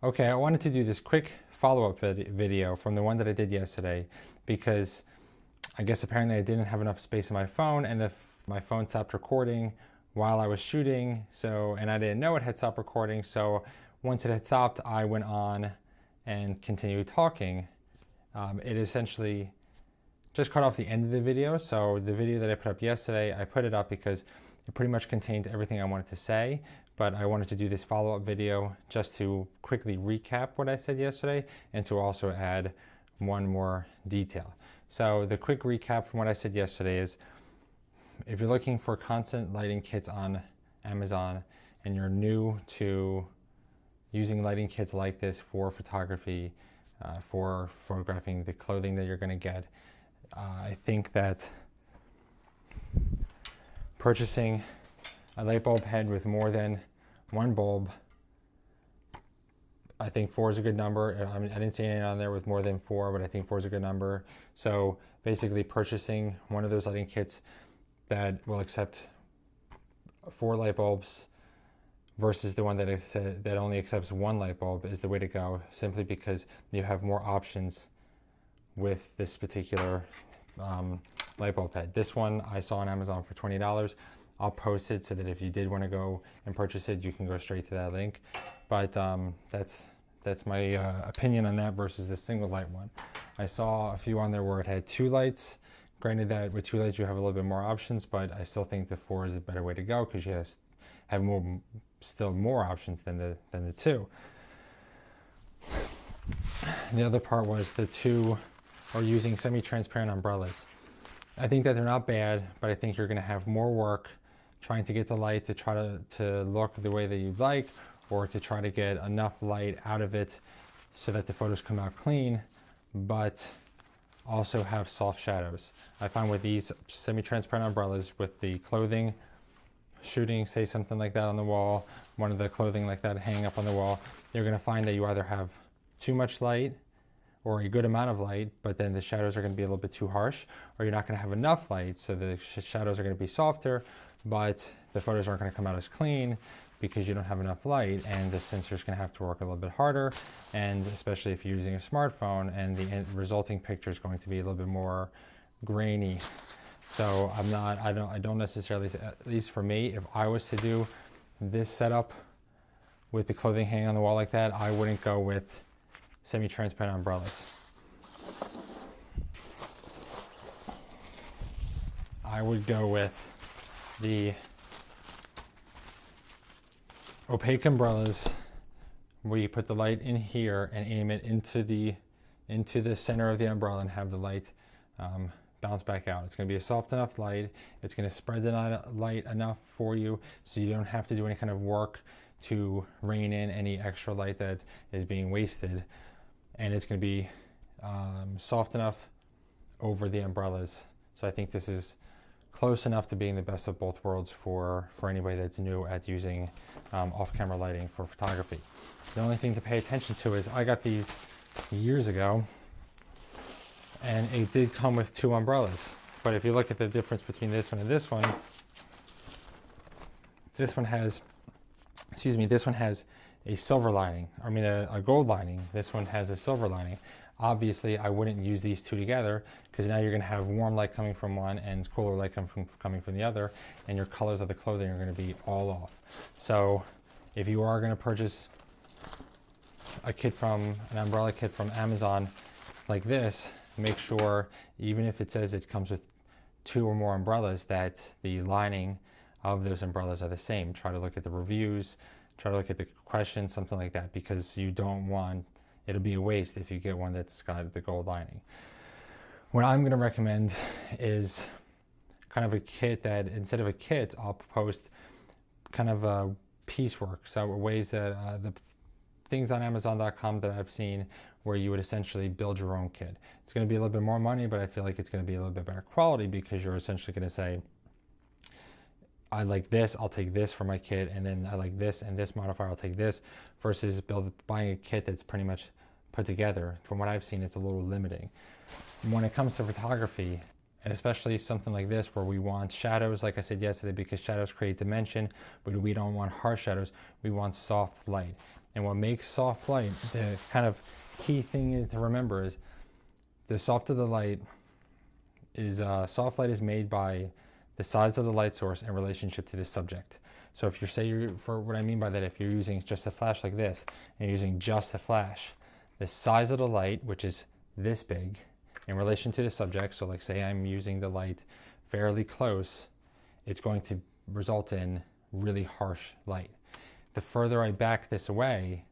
Okay, I wanted to do this quick follow-up video from the one that I did yesterday because I guess apparently I didn't have enough space on my phone and my phone stopped recording while I was shooting, and I didn't know it had stopped recording, so once it had stopped, I went on and continued talking. It essentially just cut off the end of the video, so the video that I put up yesterday, I put it up because it pretty much contained everything I wanted to say, but I wanted to do this follow-up video just to quickly recap what I said yesterday and to also add one more detail. So the quick recap from what I said yesterday is, if you're looking for constant lighting kits on Amazon and you're new to using lighting kits like this for photography, for photographing the clothing that you're going to get, I think that purchasing a light bulb head with more than one bulb, I think 4 is a good number. I didn't see anything on there with more than 4, but I think 4 is a good number. So basically purchasing one of those lighting kits that will accept 4 light bulbs versus the one that only accepts 1 light bulb is the way to go, simply because you have more options with this particular light bulb head. This one I saw on Amazon for $20. I'll post it so that if you did want to go and purchase it, you can go straight to that link. But that's my opinion on that versus the single light one. I saw a few on there where it had 2 lights. Granted that with 2 lights you have a little bit more options, but I still think the 4 is a better way to go because you have still more options than the 2. The other part was the 2 are using semi-transparent umbrellas. I think that they're not bad, but I think you're going to have more work trying to get the light to try to look the way that you'd like, or to try to get enough light out of it so that the photos come out clean, but also have soft shadows. I find with these semi-transparent umbrellas, with the clothing shooting, say something like that on the wall, one of the clothing like that hanging up on the wall, you're going to find that you either have too much light or a good amount of light, but then the shadows are going to be a little bit too harsh, or you're not going to have enough light, so the shadows are going to be softer, but the photos aren't going to come out as clean because you don't have enough light, and the sensor is going to have to work a little bit harder, and especially if you're using a smartphone, and the resulting picture is going to be a little bit more grainy. So I don't necessarily, at least for me, if I was to do this setup with the clothing hanging on the wall like that, I wouldn't go with semi-transparent umbrellas. I would go with the opaque umbrellas where you put the light in here and aim it into the center of the umbrella and have the light bounce back out. It's going to be a soft enough light. It's going to spread the light enough for you so you don't have to do any kind of work to rein in any extra light that is being wasted. And it's going to be soft enough over the umbrellas. So I think this is close enough to being the best of both worlds for anybody that's new at using off-camera lighting for photography. The only thing to pay attention to is I got these years ago, and it did come with 2 umbrellas. But if you look at the difference between this one and this one has, this one has a silver lining, a gold lining. This one has a silver lining. Obviously, I wouldn't use these 2 together because now you're going to have warm light coming from one and cooler light coming from the other, and your colors of the clothing are going to be all off. So if you are going to purchase an umbrella kit from Amazon like this, make sure, even if it says it comes with 2 or more umbrellas, that the lining of those umbrellas are the same. Try to look at the reviews, try to look at the questions, something like that, because you don't want, it'll be a waste if you get one that's got the gold lining. What I'm going to recommend is kind of a kit that, instead of a kit, I'll post kind of a piecework. So ways that the things on Amazon.com that I've seen where you would essentially build your own kit. It's going to be a little bit more money, but I feel like it's going to be a little bit better quality because you're essentially going to say, I like this, I'll take this for my kit, and then I like this and this modifier, I'll take this, versus buying a kit that's pretty much put together. From what I've seen, it's a little limiting. When it comes to photography, and especially something like this where we want shadows, like I said yesterday, because shadows create dimension, but we don't want harsh shadows, we want soft light. And what makes soft light, the kind of key thing to remember is the softer the light is, soft light is made by the size of the light source in relationship to the subject. So if for what I mean by that, if you're using just a flash like this and you're using just a flash, the size of the light, which is this big, in relation to the subject, so like say I'm using the light fairly close, it's going to result in really harsh light. The further I back this away,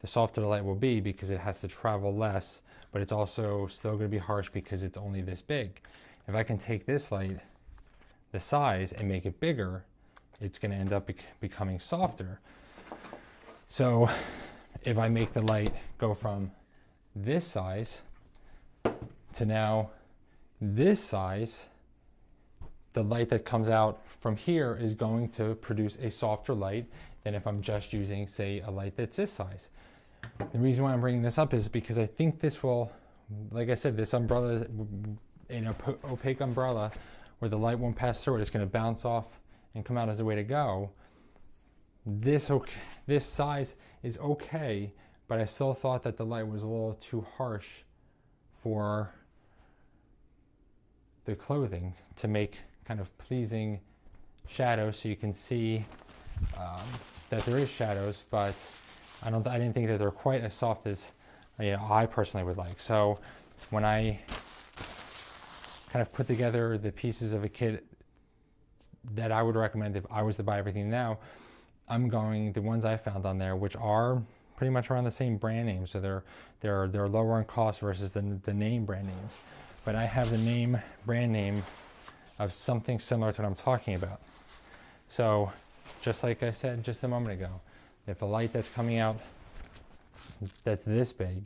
the softer the light will be because it has to travel less, but it's also still going to be harsh because it's only this big. If I can take this light, the size, and make it bigger, it's going to end up becoming softer. So if I make the light go from this size to now this size, the light that comes out from here is going to produce a softer light than if I'm just using, say, a light that's this size. The reason why I'm bringing this up is because I think this will, like I said, this umbrella is an opaque umbrella where the light won't pass through it. It's going to bounce off and come out as a way to go. This size is okay, but I still thought that the light was a little too harsh for the clothing to make kind of pleasing shadows, so you can see that there is shadows, but I didn't think that they're quite as soft as I personally would like. So when I kind of put together the pieces of a kit that I would recommend if I was to buy everything now, I'm going the ones I found on there, which are pretty much around the same brand name, so they're lower in cost versus the name brand names. But I have the name brand name of something similar to what I'm talking about. So just like I said just a moment ago, if a light that's coming out that's this big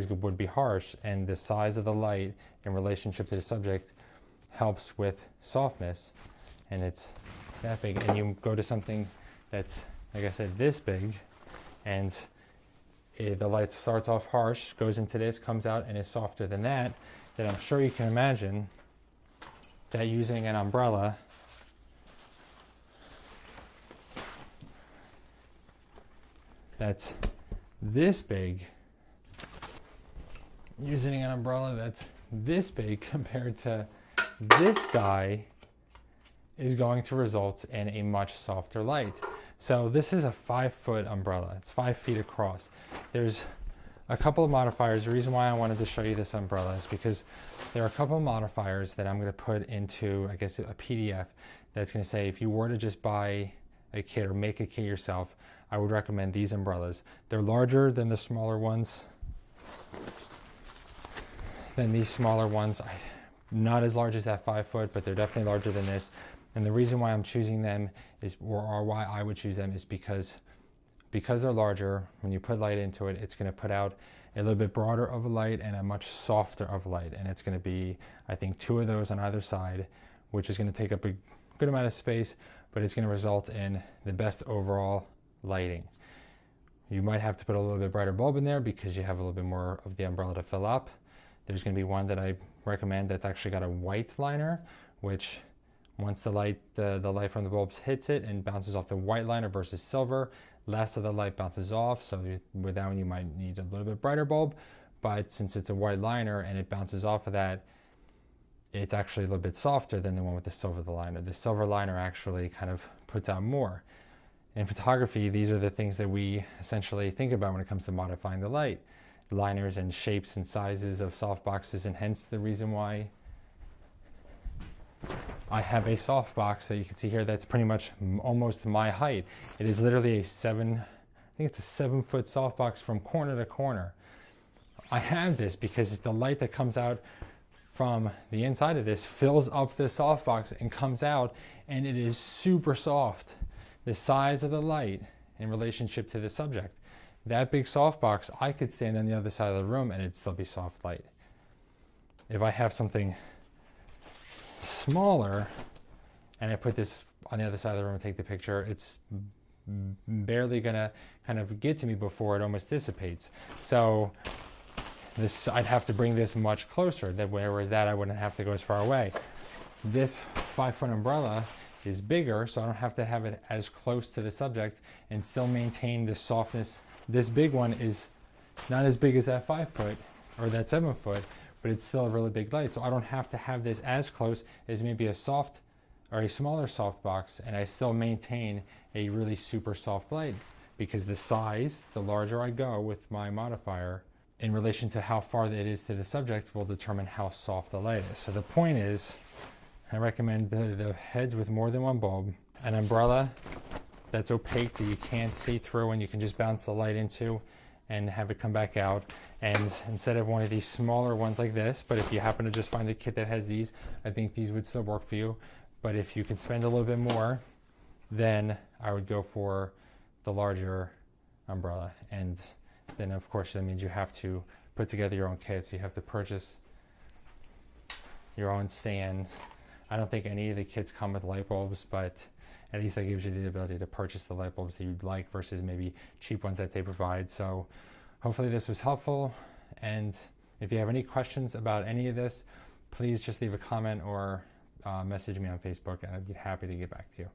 would be harsh, and the size of the light in relationship to the subject helps with softness, and it's that big, and you go to something that's, like I said, this big, and the light starts off harsh, goes into this, comes out, and is softer than that, then I'm sure you can imagine that using an umbrella that's this big, using an umbrella that's this big compared to this guy is going to result in a much softer light. So this is a 5-foot umbrella. It's 5 feet across. There's a couple of modifiers. The reason why I wanted to show you this umbrella is because there are a couple of modifiers that I'm going to put into, I guess, a PDF that's going to say if you were to just buy a kit or make a kit yourself, I would recommend these umbrellas. They're larger than the smaller ones, not as large as that 5 foot, but they're definitely larger than this. And the reason why I'm choosing them is, or why I would choose them, is because they're larger. When you put light into it, it's going to put out a little bit broader of a light and a much softer of light. And it's going to be, I think, 2 of those on either side, which is going to take up a good amount of space, but it's going to result in the best overall lighting. You might have to put a little bit brighter bulb in there because you have a little bit more of the umbrella to fill up. There's going to be one that I recommend that's actually got a white liner, which once the light from the bulbs hits it and bounces off the white liner versus silver, less of the light bounces off. So with that one you might need a little bit brighter bulb, but since it's a white liner and it bounces off of that, it's actually a little bit softer than the one with the silver liner. The silver liner actually kind of puts out more. In photography, these are the things that we essentially think about when it comes to modifying the light. Liners and shapes and sizes of softboxes, and hence the reason why I have a softbox that you can see here that's pretty much almost my height. It is literally I think it's a 7-foot softbox from corner to corner. I have this because the light that comes out from the inside of this fills up the softbox and comes out, and it is super soft. The size of the light in relationship to the subject. That big softbox, I could stand on the other side of the room and it'd still be soft light. If I have something smaller and I put this on the other side of the room and take the picture, it's barely gonna kind of get to me before it almost dissipates. So I'd have to bring this much closer, whereas that I wouldn't have to go as far away. This 5-foot umbrella is bigger, so I don't have to have it as close to the subject and still maintain the softness This big one is not as big as that 5 foot or that 7 foot, but it's still a really big light. So I don't have to have this as close as maybe a soft or a smaller softbox, and I still maintain a really super soft light, because the size, the larger I go with my modifier in relation to how far it is to the subject, will determine how soft the light is. So the point is, I recommend the heads with more than one bulb, an umbrella that's opaque that you can't see through and you can just bounce the light into and have it come back out. And instead of one of these smaller ones like this, but if you happen to just find a kit that has these, I think these would still work for you. But if you can spend a little bit more, then I would go for the larger umbrella. And then of course that means you have to put together your own kit. So you have to purchase your own stand. I don't think any of the kits come with light bulbs, but at least that gives you the ability to purchase the light bulbs that you'd like versus maybe cheap ones that they provide. So hopefully this was helpful. And if you have any questions about any of this, please just leave a comment or message me on Facebook, and I'd be happy to get back to you.